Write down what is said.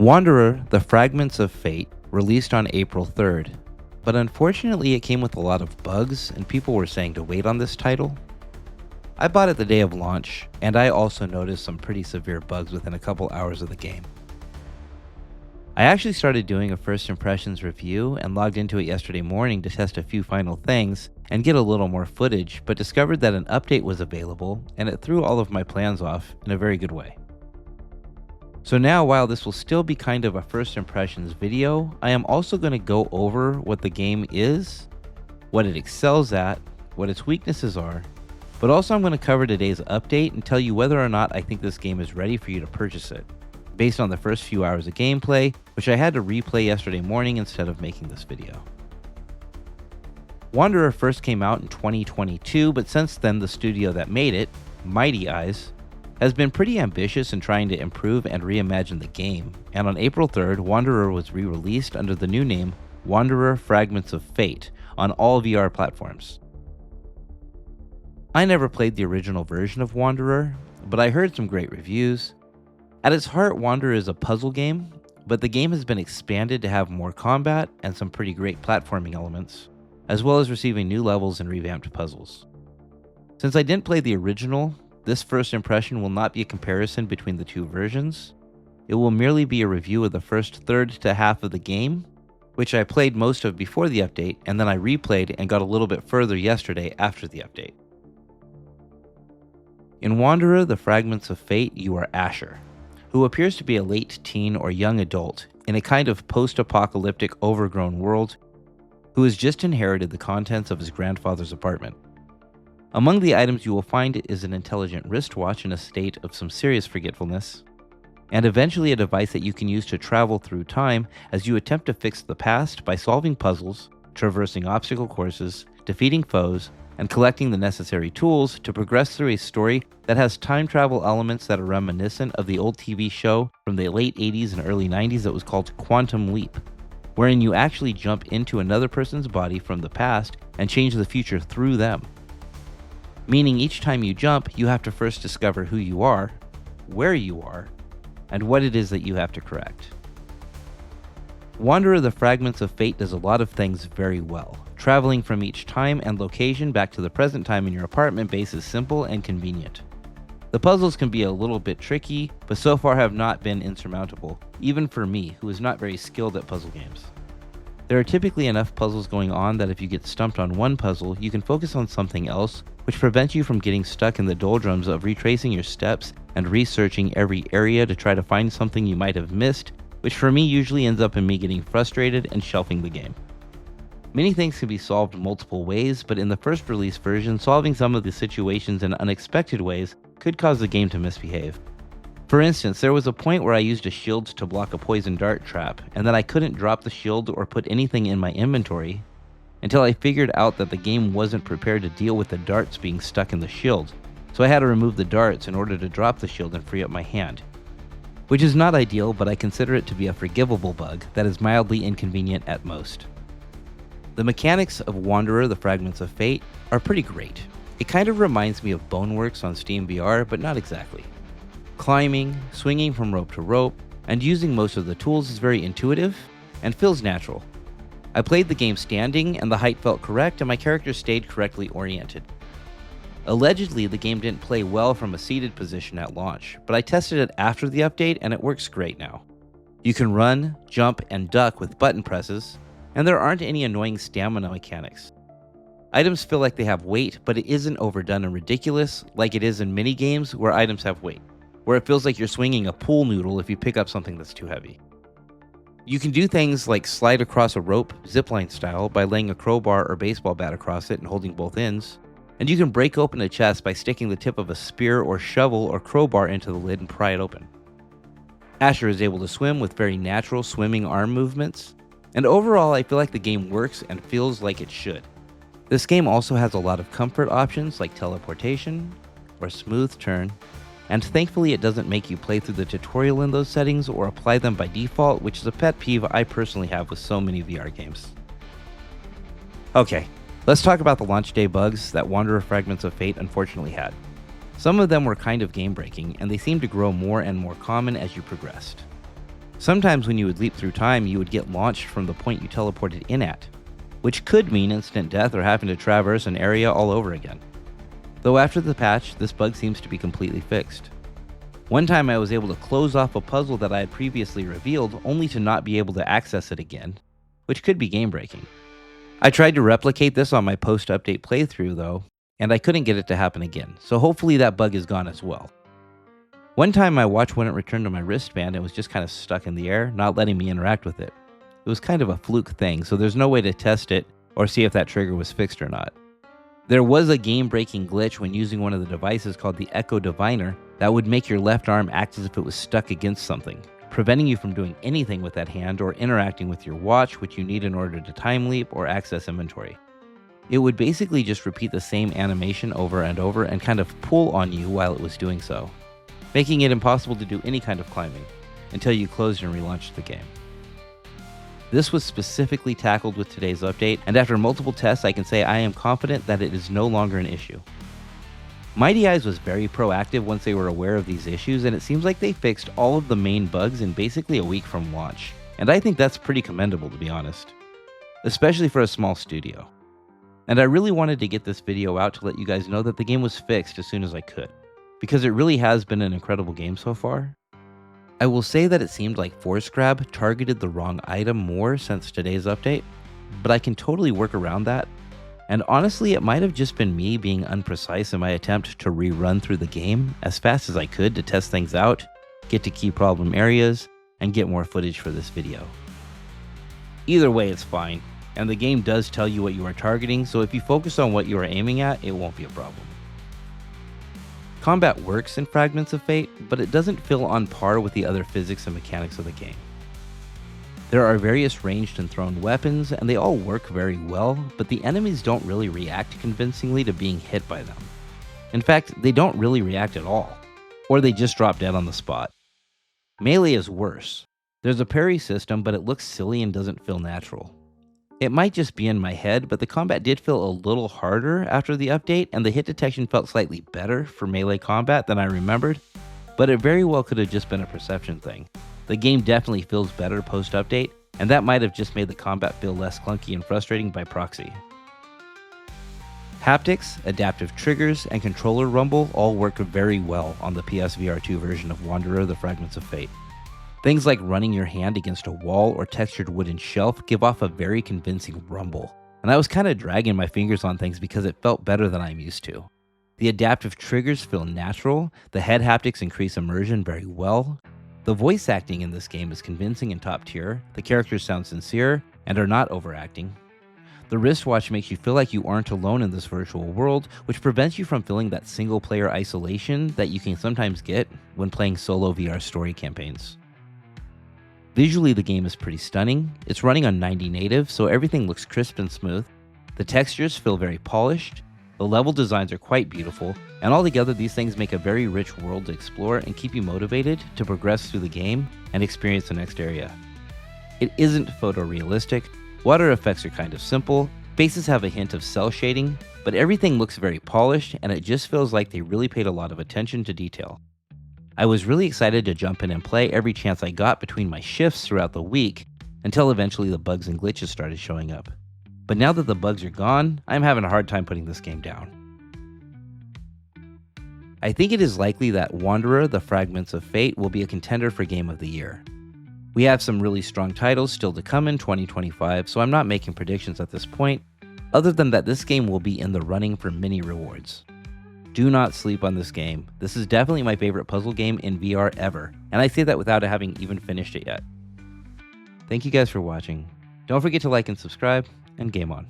Wanderer: The Fragments of Fate released on April 3rd, but unfortunately it came with a lot of bugs and people were saying to wait on this title. I bought it the day of launch, and I also noticed some pretty severe bugs within a couple hours of the game. I actually started doing a first impressions review and logged into it yesterday morning to test a few final things and get a little more footage, but discovered that an update was available and it threw all of my plans off in a very good way. So now, while this will still be kind of a first impressions video, I am also going to go over what the game is, what it excels at, what its weaknesses are, but also I'm going to cover today's update and tell you whether or not I think this game is ready for you to purchase it, based on the first few hours of gameplay, which I had to replay yesterday morning instead of making this video. Wanderer first came out in 2022, but since then the studio that made it, Mighty Eyes, has been pretty ambitious in trying to improve and reimagine the game, and on April 3rd, Wanderer was re-released under the new name Wanderer: Fragments of Fate on all VR platforms. I never played the original version of Wanderer, but I heard some great reviews. At its heart, Wanderer is a puzzle game, but the game has been expanded to have more combat and some pretty great platforming elements, as well as receiving new levels and revamped puzzles. Since I didn't play the original, this first impression will not be a comparison between the two versions. It will merely be a review of the first third to half of the game, which I played most of before the update, and then I replayed and got a little bit further yesterday after the update. In Wanderer: The Fragments of Fate, you are Asher, who appears to be a late teen or young adult in a kind of post-apocalyptic overgrown world who has just inherited the contents of his grandfather's apartment. Among the items you will find is an intelligent wristwatch in a state of some serious forgetfulness, and eventually a device that you can use to travel through time as you attempt to fix the past by solving puzzles, traversing obstacle courses, defeating foes, and collecting the necessary tools to progress through a story that has time travel elements that are reminiscent of the old TV show from the late 80s and early 90s that was called Quantum Leap, wherein you actually jump into another person's body from the past and change the future through them. Meaning each time you jump, you have to first discover who you are, where you are, and what it is that you have to correct. Wanderer: The Fragments of Fate does a lot of things very well. Traveling from each time and location back to the present time in your apartment base is simple and convenient. The puzzles can be a little bit tricky, but so far have not been insurmountable, even for me, who is not very skilled at puzzle games. There are typically enough puzzles going on that if you get stumped on one puzzle, you can focus on something else, which prevents you from getting stuck in the doldrums of retracing your steps and researching every area to try to find something you might have missed, which for me usually ends up in me getting frustrated and shelving the game. Many things can be solved multiple ways, but in the first release version, solving some of the situations in unexpected ways could cause the game to misbehave. For instance, there was a point where I used a shield to block a poison dart trap, and then I couldn't drop the shield or put anything in my inventory until I figured out that the game wasn't prepared to deal with the darts being stuck in the shield, so I had to remove the darts in order to drop the shield and free up my hand. Which is not ideal, but I consider it to be a forgivable bug that is mildly inconvenient at most. The mechanics of Wanderer: The Fragments of Fate are pretty great. It kind of reminds me of Boneworks on Steam VR, but not exactly. Climbing, swinging from rope to rope, and using most of the tools is very intuitive and feels natural. I played the game standing and the height felt correct and my character stayed correctly oriented. Allegedly, the game didn't play well from a seated position at launch, but I tested it after the update and it works great now. You can run, jump, and duck with button presses, and there aren't any annoying stamina mechanics. Items feel like they have weight, but it isn't overdone and ridiculous like it is in many games where items have weight, where it feels like you're swinging a pool noodle if you pick up something that's too heavy. You can do things like slide across a rope, zipline style, by laying a crowbar or baseball bat across it and holding both ends, and you can break open a chest by sticking the tip of a spear or shovel or crowbar into the lid and pry it open. Asher is able to swim with very natural swimming arm movements, and overall I feel like the game works and feels like it should. This game also has a lot of comfort options like teleportation or smooth turn, and thankfully it doesn't make you play through the tutorial in those settings or apply them by default, which is a pet peeve I personally have with so many VR games. Okay, let's talk about the launch day bugs that Wanderer: Fragments of Fate unfortunately had. Some of them were kind of game-breaking, and they seemed to grow more and more common as you progressed. Sometimes when you would leap through time, you would get launched from the point you teleported in at, which could mean instant death or having to traverse an area all over again. Though after the patch, this bug seems to be completely fixed. One time I was able to close off a puzzle that I had previously revealed, only to not be able to access it again, which could be game-breaking. I tried to replicate this on my post-update playthrough though, and I couldn't get it to happen again, so hopefully that bug is gone as well. One time my watch wouldn't return to my wristband and was just kind of stuck in the air, not letting me interact with it. It was kind of a fluke thing, so there's no way to test it or see if that trigger was fixed or not. There was a game-breaking glitch when using one of the devices called the Echo Diviner that would make your left arm act as if it was stuck against something, preventing you from doing anything with that hand or interacting with your watch, which you need in order to time leap or access inventory. It would basically just repeat the same animation over and over and kind of pull on you while it was doing so, making it impossible to do any kind of climbing until you closed and relaunched the game. This was specifically tackled with today's update, and after multiple tests I can say I am confident that it is no longer an issue. Mighty Eyes was very proactive once they were aware of these issues, and it seems like they fixed all of the main bugs in basically a week from launch, and I think that's pretty commendable to be honest, especially for a small studio. And I really wanted to get this video out to let you guys know that the game was fixed as soon as I could, because it really has been an incredible game so far. I will say that it seemed like Force Grab targeted the wrong item more since today's update, but I can totally work around that. And honestly, it might have just been me being unprecise in my attempt to rerun through the game as fast as I could to test things out, get to key problem areas, and get more footage for this video. Either way, it's fine, and the game does tell you what you are targeting, so if you focus on what you are aiming at, it won't be a problem. Combat works in Fragments of Fate, but it doesn't feel on par with the other physics and mechanics of the game. There are various ranged and thrown weapons, and they all work very well, but the enemies don't really react convincingly to being hit by them. In fact, they don't really react at all, or they just drop dead on the spot. Melee is worse. There's a parry system, but it looks silly and doesn't feel natural. It might just be in my head, but the combat did feel a little harder after the update, and the hit detection felt slightly better for melee combat than I remembered, but it very well could have just been a perception thing. The game definitely feels better post-update, and that might have just made the combat feel less clunky and frustrating by proxy. Haptics, adaptive triggers, and controller rumble all work very well on the PSVR 2 version of Wanderer: The Fragments of Fate. Things like running your hand against a wall or textured wooden shelf give off a very convincing rumble, and I was kind of dragging my fingers on things because it felt better than I'm used to. The adaptive triggers feel natural, the head haptics increase immersion very well, the voice acting in this game is convincing and top tier, the characters sound sincere and are not overacting. The wristwatch makes you feel like you aren't alone in this virtual world, which prevents you from feeling that single player isolation that you can sometimes get when playing solo VR story campaigns. Visually, the game is pretty stunning. It's running on 90 native, so everything looks crisp and smooth. The textures feel very polished. The level designs are quite beautiful, and altogether these things make a very rich world to explore and keep you motivated to progress through the game and experience the next area. It isn't photorealistic, water effects are kind of simple, faces have a hint of cell shading, but everything looks very polished and it just feels like they really paid a lot of attention to detail. I was really excited to jump in and play every chance I got between my shifts throughout the week until eventually the bugs and glitches started showing up. But now that the bugs are gone, I'm having a hard time putting this game down. I think it is likely that Wanderer: The Fragments of Fate will be a contender for Game of the Year. We have some really strong titles still to come in 2025, so I'm not making predictions at this point, other than that this game will be in the running for many rewards. Do not sleep on this game. This is definitely my favorite puzzle game in VR ever, and I say that without having even finished it yet. Thank you guys for watching. Don't forget to like and subscribe, and game on.